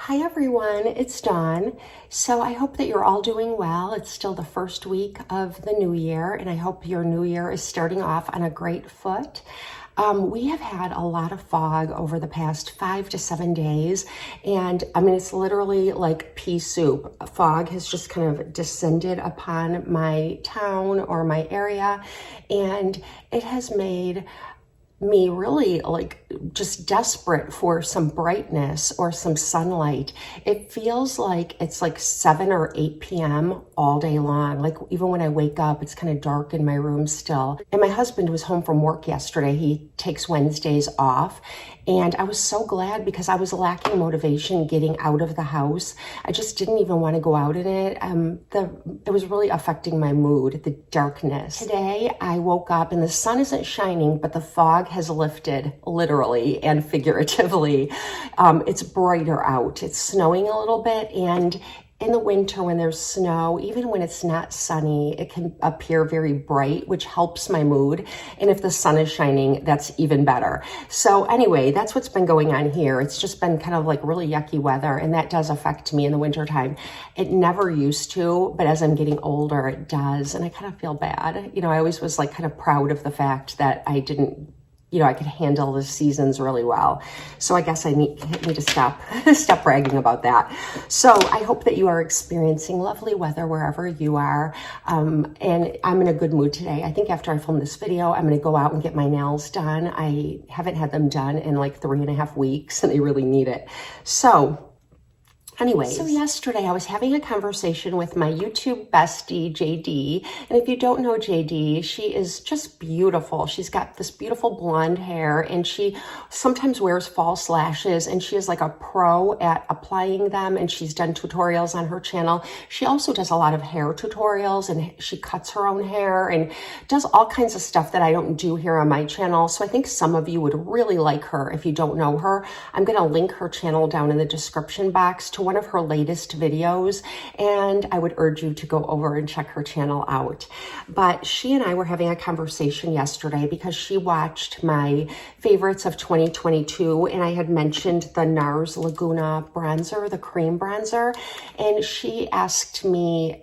Hi everyone, it's Dawn. So I hope that you're all doing well. It's still the first week of the new year, and I hope your new year is starting off on a great foot. We have had a lot of fog over the past 5 to 7 days, and I mean, it's literally like pea soup. Fog has just kind of descended upon my town or my area, and it has made me really like just desperate for some brightness or some sunlight. It feels like it's like 7 or 8 p.m. all day long. Like even when I wake up, it's kind of dark in my room still. And my husband was home from work yesterday. He takes Wednesdays off. And I was so glad because I was lacking motivation getting out of the house. I just didn't even want to go out in it. It was really affecting my mood, the darkness. Today, I woke up and the sun isn't shining, but the fog has lifted literally and figuratively. It's brighter out. It's snowing a little bit, and in the winter when there's snow, even when it's not sunny, it can appear very bright, which helps my mood. And if the sun is shining, that's even better. So anyway, that's what's been going on here. It's just been kind of like really yucky weather, and that does affect me in the wintertime. It never used to, but as I'm getting older, it does. And I kind of feel bad. You know, I always was like kind of proud of the fact that I could handle the seasons really well. So I guess I need to stop bragging about that. So I hope that you are experiencing lovely weather wherever you are. And I'm in a good mood today. I think after I film this video, I'm going to go out and get my nails done. I haven't had them done in like 3.5 weeks, and they really need it. So anyways, so yesterday I was having a conversation with my YouTube bestie, JD. And if you don't know JD, she is just beautiful. She's got this beautiful blonde hair, and she sometimes wears false lashes, and she is like a pro at applying them, and she's done tutorials on her channel. She also does a lot of hair tutorials, and she cuts her own hair and does all kinds of stuff that I don't do here on my channel. So I think some of you would really like her if you don't know her. I'm going to link her channel down in the description box to one of her latest videos, and I would urge you to go over and check her channel out. But she and I were having a conversation yesterday because she watched my favorites of 2022, and I had mentioned the Nars Laguna bronzer, the cream bronzer, and she asked me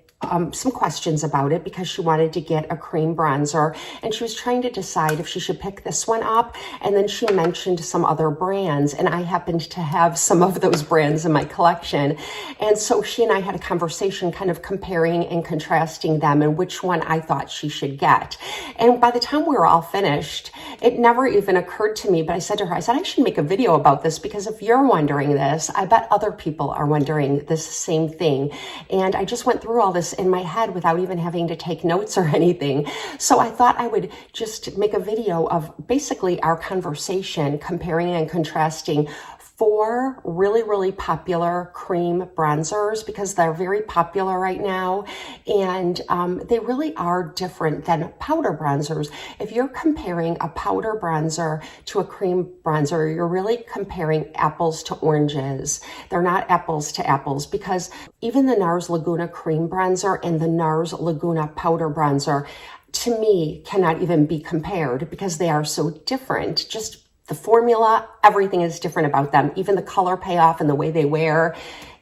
some questions about it because she wanted to get a cream bronzer, and she was trying to decide if she should pick this one up. And then she mentioned some other brands, and I happened to have some of those brands in my collection. And so she and I had a conversation kind of comparing and contrasting them and which one I thought she should get. And by the time we were all finished, it never even occurred to me, but I said to her, I should make a video about this because if you're wondering this, I bet other people are wondering this same thing. And I just went through all this in my head without even having to take notes or anything. So I thought I would just make a video of basically our conversation, comparing and contrasting 4 really, really popular cream bronzers because they're very popular right now, and they really are different than powder bronzers. If you're comparing a powder bronzer to a cream bronzer, you're really comparing apples to oranges. They're not apples to apples because even the Nars Laguna cream bronzer and the Nars Laguna powder bronzer, to me, cannot even be compared because they are so different. Just the formula, everything is different about them, even the color payoff and the way they wear,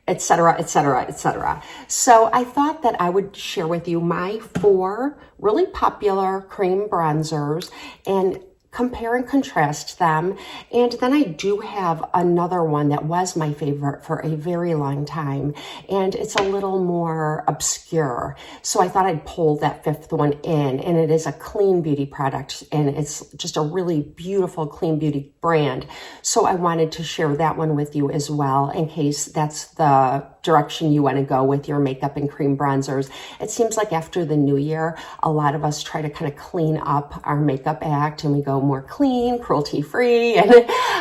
etc., etc., etc. So I thought that I would share with you my 4 really popular cream bronzers and compare and contrast them. And then I do have another one that was my favorite for a very long time, and it's a little more obscure. So I thought I'd pull that 5th one in, and it is a clean beauty product, and it's just a really beautiful clean beauty brand. So I wanted to share that one with you as well, in case that's the direction you want to go with your makeup and cream bronzers. It seems like after the new year, a lot of us try to kind of clean up our makeup act, and we go more clean, cruelty-free, and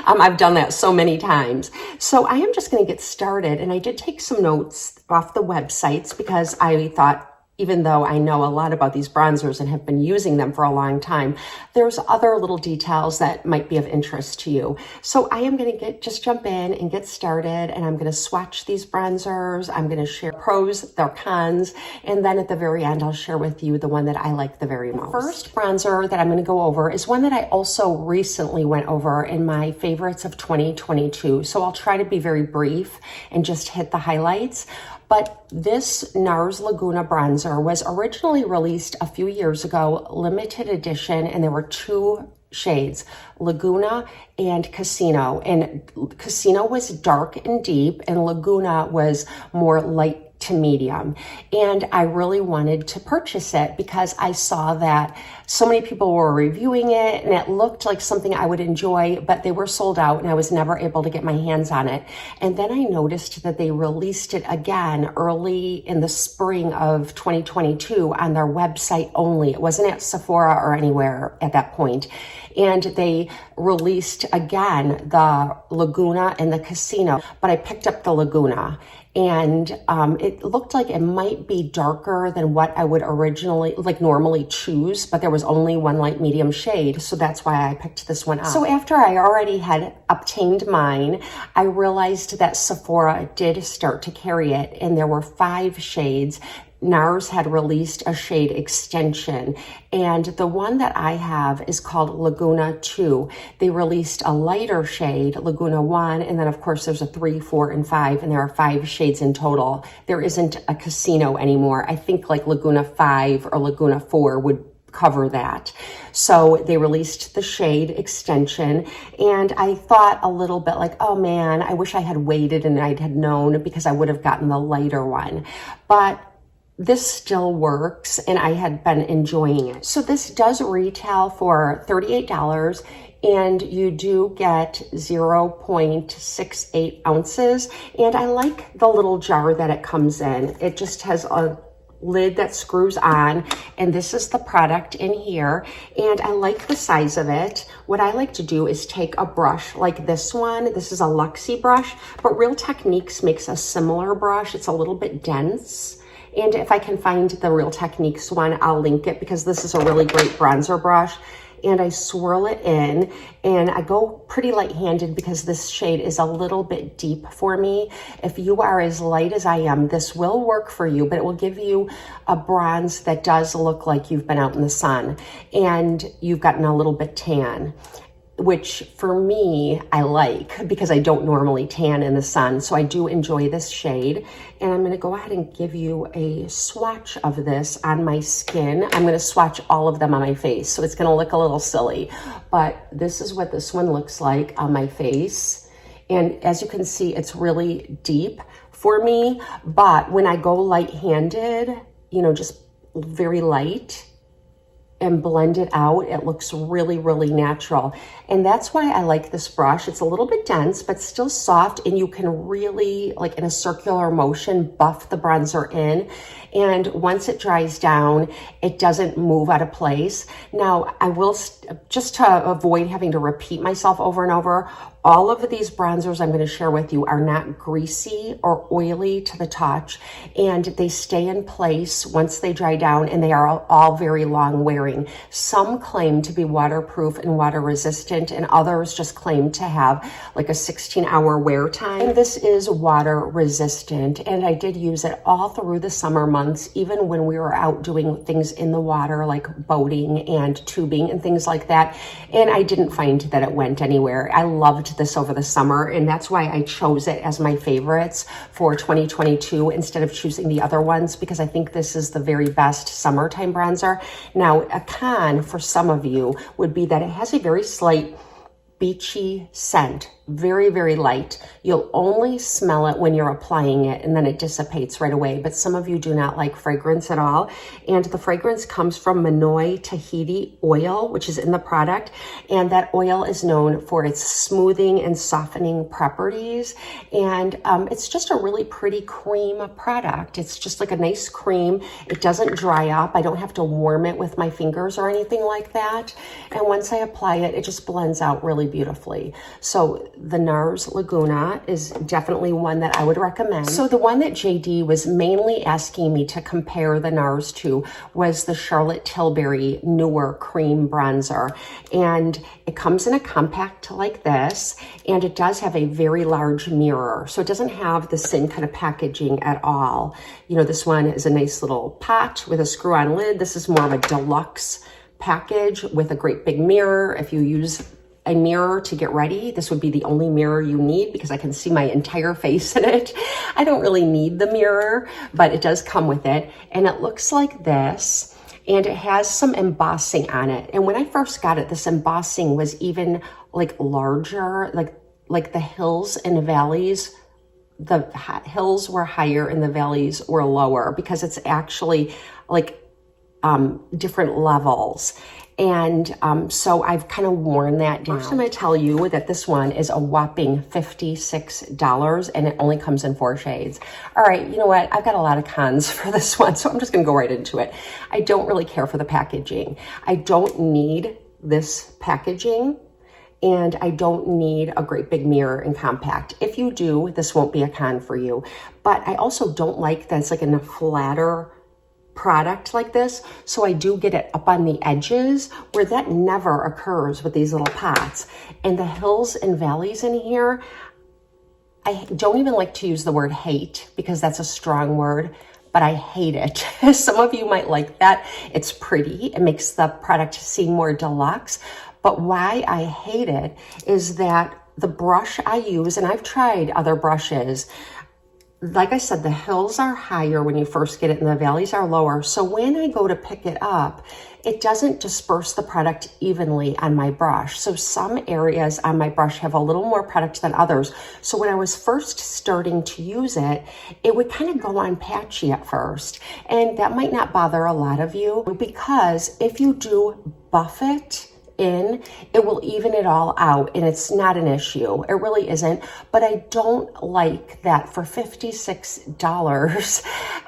I've done that so many times. So I am just going to get started, and I did take some notes off the websites because I thought even though I know a lot about these bronzers and have been using them for a long time, there's other little details that might be of interest to you. So I am going to just jump in and get started, and I'm going to swatch these bronzers. I'm going to share pros, their cons, and then at the very end, I'll share with you the one that I like the very most. The first bronzer that I'm going to go over is one that I also recently went over in my favorites of 2022. So I'll try to be very brief and just hit the highlights. But this Nars Laguna bronzer was originally released a few years ago, limited edition, and there were two shades, Laguna and Casino. And Casino was dark and deep, and Laguna was more light to medium. And I really wanted to purchase it because I saw that so many people were reviewing it and it looked like something I would enjoy, but they were sold out and I was never able to get my hands on it. And then I noticed that they released it again early in the spring of 2022 on their website only. It wasn't at Sephora or anywhere at that point. And they released again the Laguna and the Casino, but I picked up the Laguna. And it looked like it might be darker than what I would normally choose, but there was only one light medium shade, so that's why I picked this one up. So after I already had obtained mine, I realized that Sephora did start to carry it, and there were 5 shades. Nars had released a shade extension, and the one that I have is called Laguna 2. They released a lighter shade, Laguna 1, and then of course there's a 3, 4, and 5, and there are 5 shades in total. There isn't a Casino anymore. I think like Laguna 5 or Laguna 4 would cover that. So they released the shade extension, and I thought a little bit like, oh man, I wish I had waited and I had known, because I would have gotten the lighter one. But this still works, and I had been enjoying it. So this does retail for $38, and you do get 0.68 ounces. And I like the little jar that it comes in. It just has a lid that screws on, and this is the product in here, and I like the size of it. What I like to do is take a brush like this one. This is a Luxie brush, but Real Techniques makes a similar brush. It's a little bit dense. And if I can find the Real Techniques one, I'll link it, because this is a really great bronzer brush. And I swirl it in, and I go pretty light-handed because this shade is a little bit deep for me. If you are as light as I am, this will work for you, but it will give you a bronze that does look like you've been out in the sun and you've gotten a little bit tan, which for me, I like, because I don't normally tan in the sun. So I do enjoy this shade. And I'm gonna go ahead and give you a swatch of this on my skin. I'm gonna swatch all of them on my face, so it's gonna look a little silly, but this is what this one looks like on my face. And as you can see, it's really deep for me, but when I go light-handed, you know, just very light, and blend it out, it looks really, really natural. And that's why I like this brush. It's a little bit dense, but still soft, and you can really, like in a circular motion, buff the bronzer in. And once it dries down, it doesn't move out of place. Now, I will, just to avoid having to repeat myself over and over, all of these bronzers I'm going to share with you are not greasy or oily to the touch, and they stay in place once they dry down, and they are all very long wearing. Some claim to be waterproof and water resistant, and others just claim to have like a 16-hour wear time. And this is water resistant, and I did use it all through the summer months, even when we were out doing things in the water like boating and tubing and things like that, and I didn't find that it went anywhere. I loved this over the summer, and that's why I chose it as my favorites for 2022 instead of choosing the other ones, because I think this is the very best summertime bronzer. Now, a con for some of you would be that it has a very slight beachy scent, very, very light. You'll only smell it when you're applying it, and then it dissipates right away. But some of you do not like fragrance at all. And the fragrance comes from Manoi Tahiti oil, which is in the product. And that oil is known for its smoothing and softening properties. And it's just a really pretty cream product. It's just like a nice cream. It doesn't dry up. I don't have to warm it with my fingers or anything like that. And once I apply it, it just blends out really beautifully. So the Nars Laguna is definitely one that I would recommend. So the one that JD was mainly asking me to compare the Nars to was the Charlotte Tilbury Newer Cream Bronzer. And it comes in a compact like this, and it does have a very large mirror. So it doesn't have the same kind of packaging at all. You know, this one is a nice little pot with a screw-on lid. This is more of a deluxe package with a great big mirror. If you use a mirror to get ready, this would be the only mirror you need because I can see my entire face in it. I don't really need the mirror, but it does come with it. And it looks like this, and it has some embossing on it. And when I first got it, this embossing was even like larger, like the hills and valleys. The hills were higher and the valleys were lower because it's actually like different levels. And so I've kind of worn that down. First, I'm going to tell you that this one is a whopping $56 and it only comes in 4 shades. All right, you know what? I've got a lot of cons for this one, so I'm just going to go right into it. I don't really care for the packaging. I don't need this packaging, and I don't need a great big mirror and compact. If you do, this won't be a con for you. But I also don't like that it's like in a flatter product like this, so I do get it up on the edges where that never occurs with these little pots. And the hills and valleys in here, I don't even like to use the word hate because that's a strong word, but I hate it. Some of you might like that. It's pretty. It makes the product seem more deluxe. But why I hate it is that the brush I use, and I've tried other brushes, like I said, the hills are higher when you first get it and the valleys are lower. So when I go to pick it up, it doesn't disperse the product evenly on my brush. So some areas on my brush have a little more product than others. So when I was first starting to use it, it would kind of go on patchy at first. And that might not bother a lot of you because if you do buff it in, it will even it all out, and it's not an issue. It really isn't. But I don't like that for $56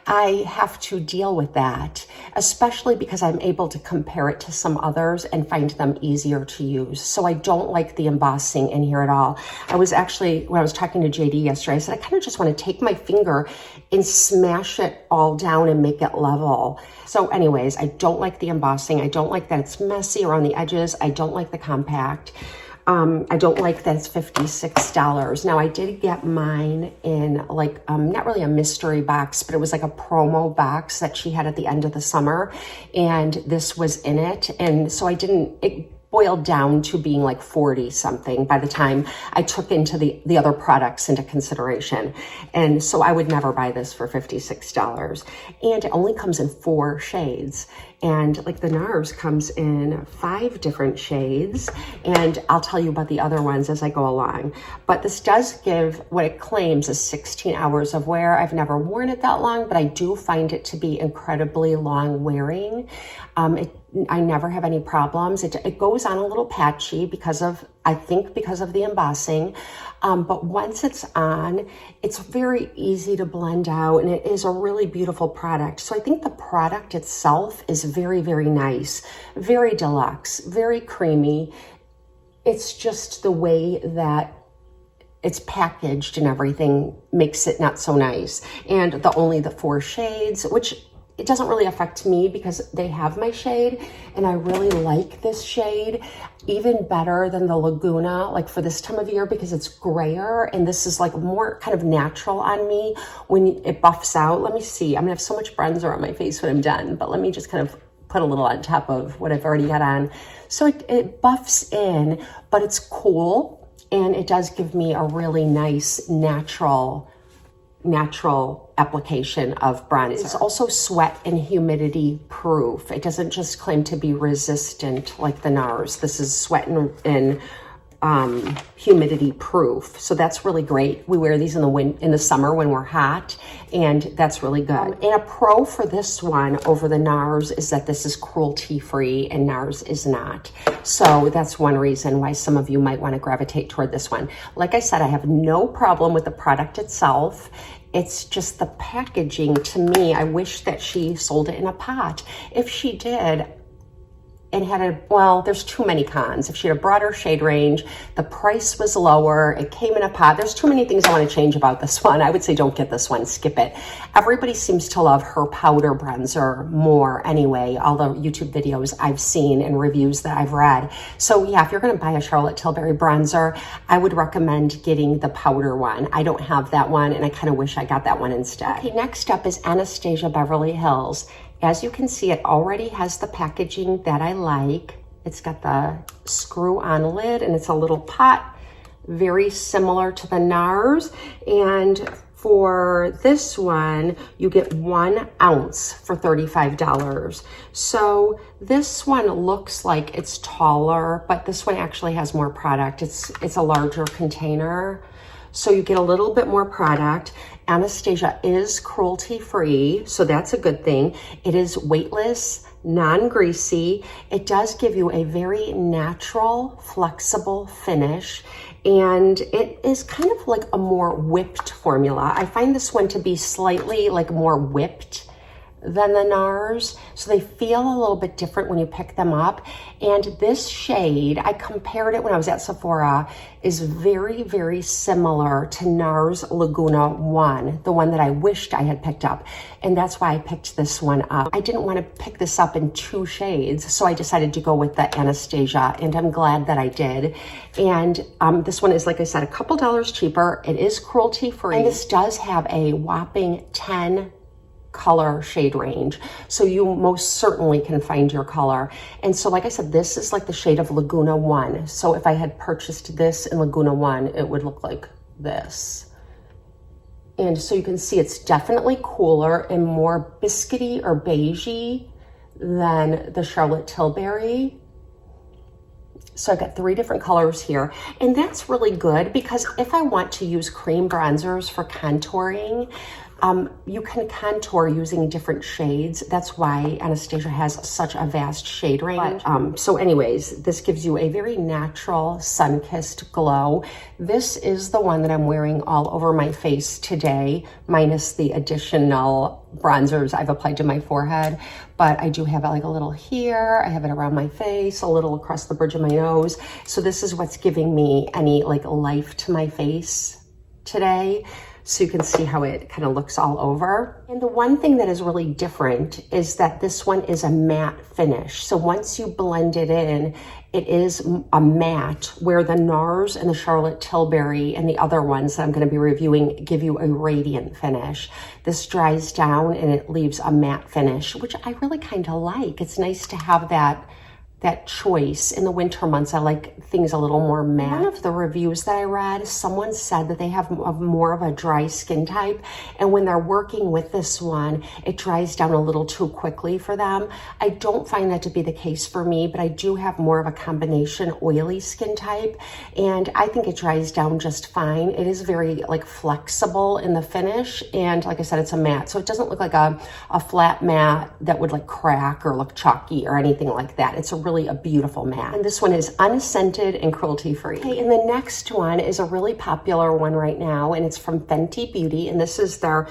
I have to deal with that, especially because I'm able to compare it to some others and find them easier to use. So I don't like the embossing in here at all. I was actually, when I was talking to JD yesterday, I said, I kind of just want to take my finger and smash it all down and make it level. So anyways, I don't like the embossing. I don't like that it's messy around the edges. I don't like the compact. I don't like that it's $56. Now I did get mine in like, not really a mystery box, but it was like a promo box that she had at the end of the summer. And this was in it. And so it boiled down to being like 40 something by the time I took into the other products into consideration. And so I would never buy this for $56. And it only comes in 4 shades. And like the Nars comes in 5 different shades. And I'll tell you about the other ones as I go along. But this does give what it claims is 16 hours of wear. I've never worn it that long, but I do find it to be incredibly long wearing. I never have any problems. It goes on a little patchy because of the embossing. But once it's on, it's very easy to blend out, and it is a really beautiful product. So I think the product itself is very, very nice, very deluxe, very creamy. It's just the way that it's packaged and everything makes it not so nice. And only the 4 shades, which it doesn't really affect me because they have my shade, and I really like this shade even better than the Laguna, like for this time of year, because it's grayer, and this is like more kind of natural on me when it buffs out. Let me see. I'm gonna have so much bronzer on my face when I'm done, but let me just kind of put a little on top of what I've already got on. So it buffs in, but it's cool, and it does give me a really nice natural application of bronzer. It's also sweat and humidity proof. It doesn't just claim to be resistant like the Nars. This is sweat and humidity proof. So that's really great. We wear these in the summer when we're hot, and that's really good. And a pro for this one over the Nars is that this is cruelty free and Nars is not. So that's one reason why some of you might want to gravitate toward this one. Like I said, I have no problem with the product itself. It's just the packaging to me. I wish that she sold it in a pot. If she did, and had well, there's too many cons. If she had a broader shade range, the price was lower, it came in a pot. There's too many things I want to change about this one. I would say don't get this one, skip it. Everybody seems to love her powder bronzer more anyway, all the YouTube videos I've seen and reviews that I've read. So yeah, if you're going to buy a Charlotte Tilbury bronzer, I would recommend getting the powder one. I don't have that one, and I kind of wish I got that one instead. Okay, next up is Anastasia Beverly Hills. As you can see, it already has the packaging that I like. It's got the screw-on lid, and it's a little pot, very similar to the Nars. And for this one, you get 1 ounce for $35. So this one looks like it's taller, but this one actually has more product. It's a larger container. So you get a little bit more product. Anastasia is cruelty-free, so that's a good thing. It is weightless, non-greasy. It does give you a very natural, flexible finish, and it is kind of like a more whipped formula. I find this one to be slightly like more whipped than the Nars, so they feel a little bit different when you pick them up. And this shade, I compared it when I was at Sephora, is very, very similar to Nars Laguna 1, the one that I wished I had picked up, and that's why I picked this one up. I didn't want to pick this up in 2 shades, so I decided to go with the Anastasia, and I'm glad that I did. And this one is, like I said, a couple dollars cheaper. It is cruelty-free, and this does have a whopping 10 color shade range, so you most certainly can find your color. And so, like I said, this is like the shade of Laguna 1. So if I had purchased this in Laguna 1, it would look like this. And so you can see it's definitely cooler and more biscuity or beigey than the Charlotte Tilbury. So I've got 3 different colors here, and that's really good because if I want to use cream bronzers for contouring, you can contour using different shades. That's why Anastasia has such a vast shade range. So anyways, this gives you a very natural sun-kissed glow. This is the one that I'm wearing all over my face today, minus the additional bronzers I've applied to my forehead. But I do have it like a little here, I have it around my face, a little across the bridge of my nose. So this is what's giving me any like life to my face today. So you can see how it kind of looks all over. And the one thing that is really different is that this one is a matte finish. So once you blend it in, it is a matte, where the Nars and the Charlotte Tilbury and the other ones that I'm going to be reviewing give you a radiant finish. This dries down and it leaves a matte finish, which I really kind of like. It's nice to have that choice. In the winter months, I like things a little more matte. One of the reviews that I read, someone said that they have more of a dry skin type, and when they're working with this one, it dries down a little too quickly for them. I don't find that to be the case for me, but I do have more of a combination oily skin type, and I think it dries down just fine. It is very like flexible in the finish, and like I said, it's a matte, so it doesn't look like a flat matte that would like crack or look chalky or anything like that. It's really a beautiful matte. And this one is unscented and cruelty-free. Okay, and the next one is a really popular one right now, and it's from Fenty Beauty, and this is their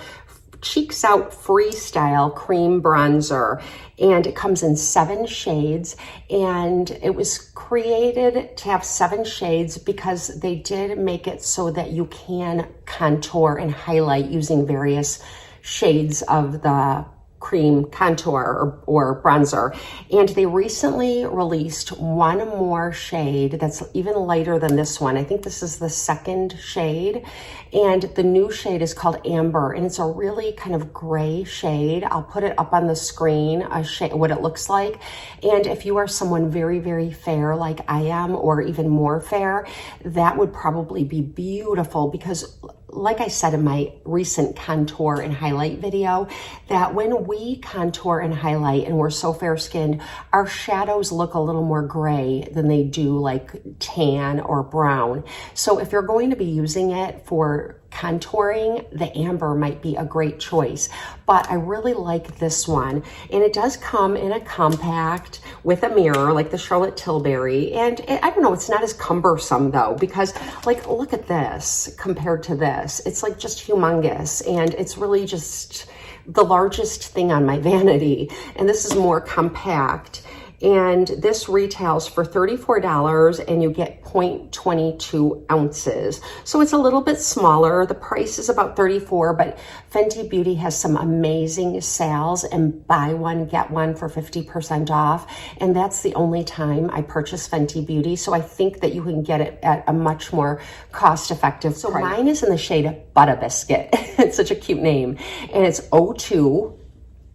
Cheeks Out Freestyle Cream Bronzer, and it comes in 7 shades, and it was created to have 7 shades because they did make it so that you can contour and highlight using various shades of the cream contour or bronzer. And they recently released one more shade that's even lighter than this one. I think this is the 2nd shade, and the new shade is called Amber, and it's a really kind of gray shade. I'll put it up on the screen, what it looks like. And if you are someone very, very fair like I am, or even more fair, that would probably be beautiful because, like I said in my recent contour and highlight video, that when we contour and highlight and we're so fair-skinned, our shadows look a little more gray than they do like tan or brown. So if you're going to be using it for contouring, the Amber might be a great choice. But I really like this one, and it does come in a compact with a mirror like the Charlotte Tilbury, and I don't know, it's not as cumbersome though, because like look at this compared to this, it's like just humongous, and it's really just the largest thing on my vanity, and this is more compact. And this retails for $34 and you get 0.22 ounces. So it's a little bit smaller. The price is about $34, but Fenty Beauty has some amazing sales and buy one, get one for 50% off. And that's the only time I purchase Fenty Beauty. So I think that you can get it at a much more cost-effective price. Mine is in the shade Butter Biscuit. It's such a cute name. And it's 02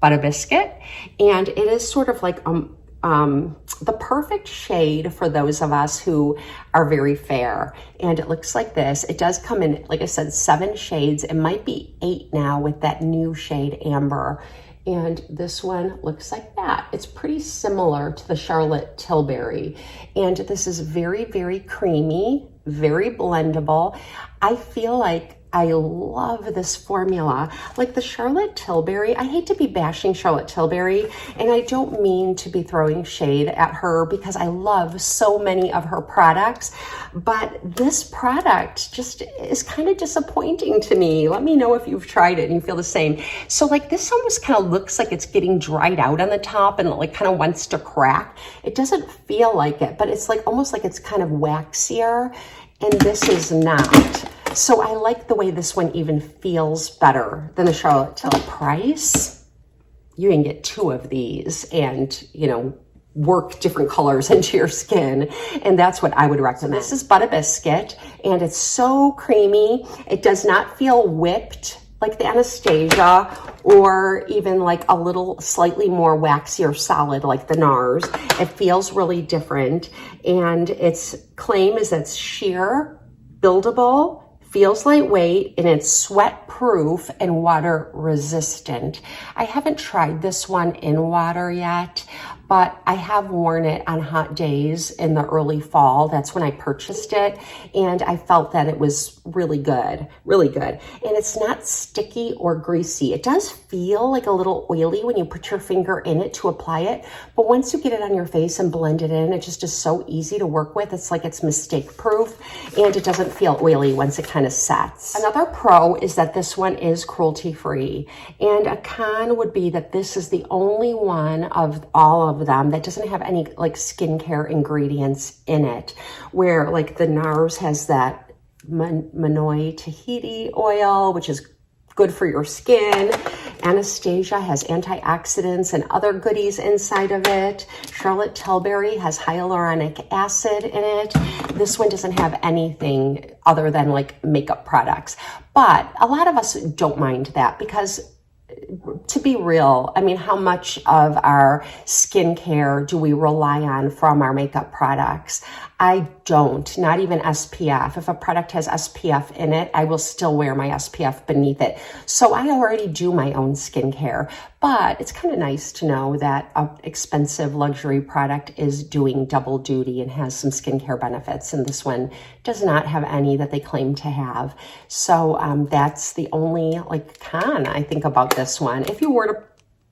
Butter Biscuit. And it is sort of like the perfect shade for those of us who are very fair. And it looks like this. It does come in, like I said, 7 shades. It might be 8 now with that new shade Amber. And this one looks like that. It's pretty similar to the Charlotte Tilbury. And this is very, very creamy, very blendable. I feel like I love this formula. Like the Charlotte Tilbury, I hate to be bashing Charlotte Tilbury, and I don't mean to be throwing shade at her because I love so many of her products, but this product just is kind of disappointing to me. Let me know if you've tried it and you feel the same. So like this almost kind of looks like it's getting dried out on the top and it like kind of wants to crack. It doesn't feel like it, but it's like almost like it's kind of waxier, and this is not. So I like the way this one even feels better than the Charlotte Tilbury. Price, you can get 2 of these and, you know, work different colors into your skin. And that's what I would recommend. This is Butter Biscuit, and it's so creamy. It does not feel whipped like the Anastasia, or even like a little slightly more waxy or solid like the Nars. It feels really different. And its claim is that it's sheer, buildable, feels lightweight, and it's sweat proof and water resistant. I haven't tried this one in water yet, but I have worn it on hot days in the early fall. That's when I purchased it, and I felt that it was really good, really good. And it's not sticky or greasy. It does feel like a little oily when you put your finger in it to apply it, but once you get it on your face and blend it in, it just is so easy to work with. It's like it's mistake proof, and it doesn't feel oily once it kind of sets. Another pro is that this one is cruelty free, and a con would be that this is the only one of all of them that doesn't have any like skincare ingredients in it, where like the Nars has that Manoi Tahiti oil, which is good for your skin. Anastasia has antioxidants and other goodies inside of it. Charlotte Tilbury has hyaluronic acid in it. This one doesn't have anything other than like makeup products. But a lot of us don't mind that because, to be real, I mean, how much of our skincare do we rely on from our makeup products? I don't, not even SPF. If a product has SPF in it, I will still wear my SPF beneath it. So I already do my own skincare, but it's kind of nice to know that an expensive luxury product is doing double duty and has some skincare benefits. And this one does not have any that they claim to have. So that's the only like con I think about this one. If you were to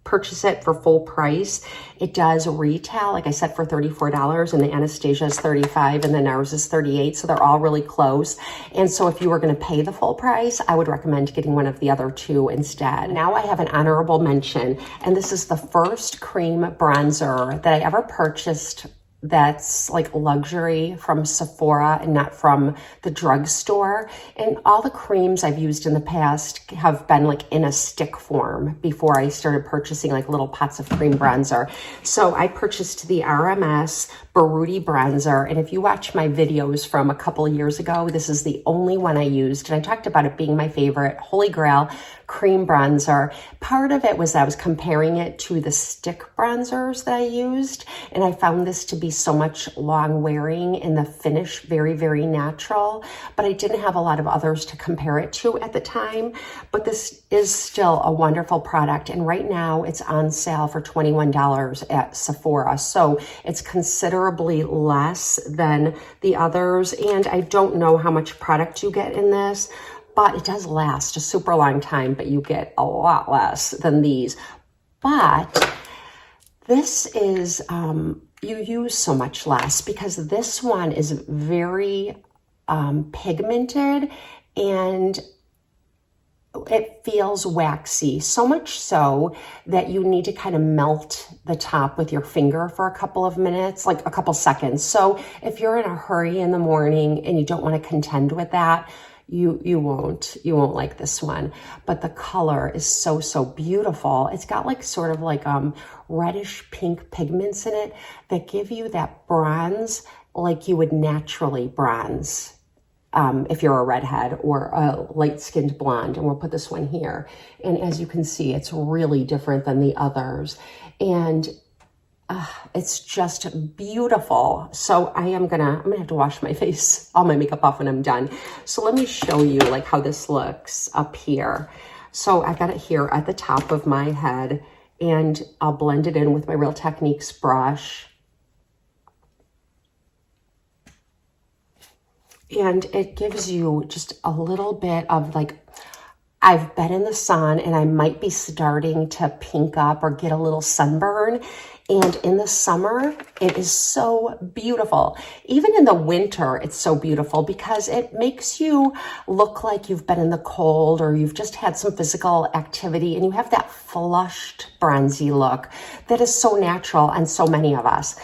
purchase it for full price, it does retail, like I said, for $34, and the Anastasia is $35 and the Nars is $38, so they're all really close. And so if you were going to pay the full price, I would recommend getting one of the other 2 instead. Now I have an honorable mention, and this is the first cream bronzer that I ever purchased that's like luxury from Sephora and not from the drugstore. And all the creams I've used in the past have been like in a stick form before I started purchasing like little pots of cream bronzer. So I purchased the RMS Baruti bronzer. And if you watch my videos from a couple of years ago, this is the only one I used. And I talked about it being my favorite Holy Grail cream bronzer. Part of it was that I was comparing it to the stick bronzers that I used, and I found this to be so much long wearing and the finish very, very natural, but I didn't have a lot of others to compare it to at the time. But this is still a wonderful product, and right now it's on sale for $21 at Sephora, so it's considerably less than the others, and I don't know how much product you get in this, but it does last a super long time, but you get a lot less than these. But this is, you use so much less because this one is very pigmented, and it feels waxy, so much so that you need to kind of melt the top with your finger for a couple of minutes, like a couple seconds. So if you're in a hurry in the morning and you don't want to contend with that, you won't like this one. But the color is so beautiful. It's got like sort of like reddish pink pigments in it that give you that bronze like you would naturally bronze if you're a redhead or a light-skinned blonde. And we'll put this one here. And as you can see, it's really different than the others. And it's just beautiful. So I'm gonna have to wash my face, all my makeup off when I'm done. So let me show you like how this looks up here. So I got it here at the top of my head, and I'll blend it in with my Real Techniques brush. And it gives you just a little bit of like, I've been in the sun and I might be starting to pink up or get a little sunburn. And in the summer, it is so beautiful. Even in the winter, it's so beautiful because it makes you look like you've been in the cold or you've just had some physical activity, and you have that flushed, bronzy look that is so natural on so many of us.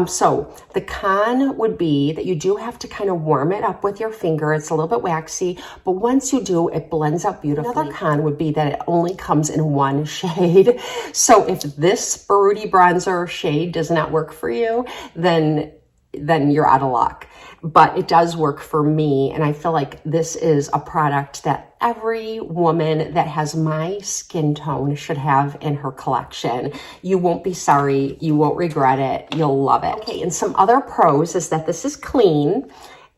So the con would be that you do have to kind of warm it up with your finger. It's a little bit waxy, but once you do, it blends out beautifully. Another con would be that it only comes in one shade. So if this Fruity Bronzer shade does not work for you, then you're out of luck. But it does work for me, and I feel like this is a product that every woman that has my skin tone should have in her collection. You won't be sorry. You won't regret it. You'll love it. Okay, and some other pros is that this is clean.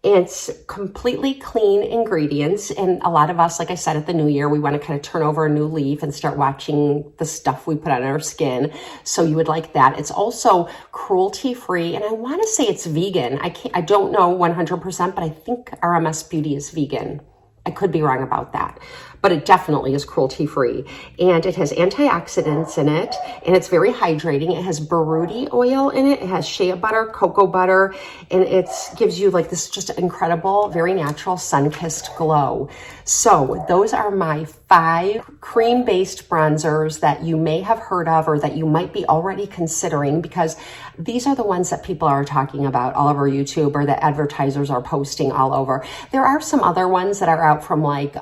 It's completely clean ingredients, and a lot of us, like I said, at the new year, we want to kind of turn over a new leaf and start watching the stuff we put on our skin. So you would like that. It's also cruelty-free, and I want to say it's vegan. I don't know 100%, but I think RMS Beauty is vegan. I could be wrong about that, but it definitely is cruelty-free. And it has antioxidants in it, and it's very hydrating. It has Beruti oil in it. It has shea butter, cocoa butter, and it gives you like this just incredible, very natural sun-kissed glow. So those are my 5 cream-based bronzers that you may have heard of or that you might be already considering, because these are the ones that people are talking about all over YouTube or that advertisers are posting all over. There are some other ones that are out from like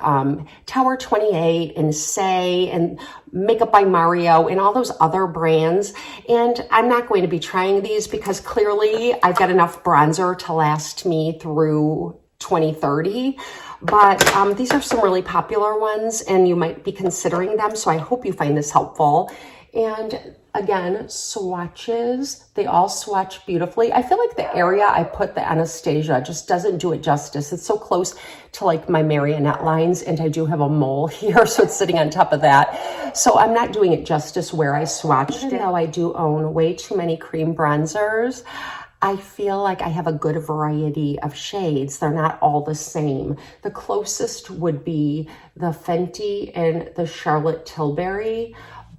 Tower 28 and Say and Makeup by Mario and all those other brands. And I'm not going to be trying these because clearly I've got enough bronzer to last me through 2030. But these are some really popular ones and you might be considering them. So I hope you find this helpful. And again, swatches, they all swatch beautifully. I feel like the area I put the Anastasia just doesn't do it justice. It's so close to like my marionette lines, and I do have a mole here, so it's sitting on top of that. So I'm not doing it justice where I swatched it. Even though I do own way too many cream bronzers, I feel like I have a good variety of shades. They're not all the same. The closest would be the Fenty and the Charlotte Tilbury,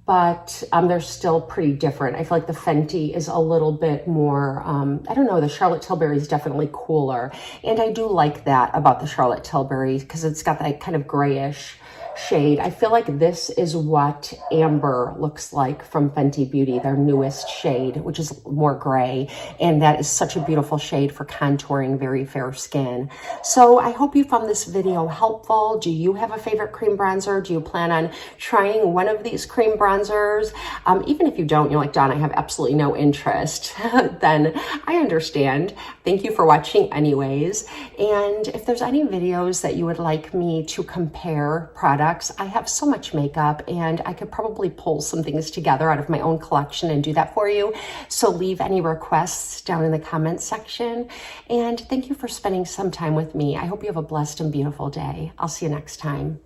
but they're still pretty different. I feel like the Fenty is a little bit more, I don't know, the Charlotte Tilbury is definitely cooler. And I do like that about the Charlotte Tilbury because it's got that kind of grayish shade. I feel like this is what Amber looks like from Fenty Beauty, their newest shade, which is more gray. And that is such a beautiful shade for contouring very fair skin. So I hope you found this video helpful. Do you have a favorite cream bronzer? Do you plan on trying one of these cream bronzers? Even if you don't, you're like, Dawn, I have absolutely no interest, then I understand. Thank you for watching anyways. And if there's any videos that you would like me to compare products, I have so much makeup and I could probably pull some things together out of my own collection and do that for you. So leave any requests down in the comments section. And thank you for spending some time with me. I hope you have a blessed and beautiful day. I'll see you next time.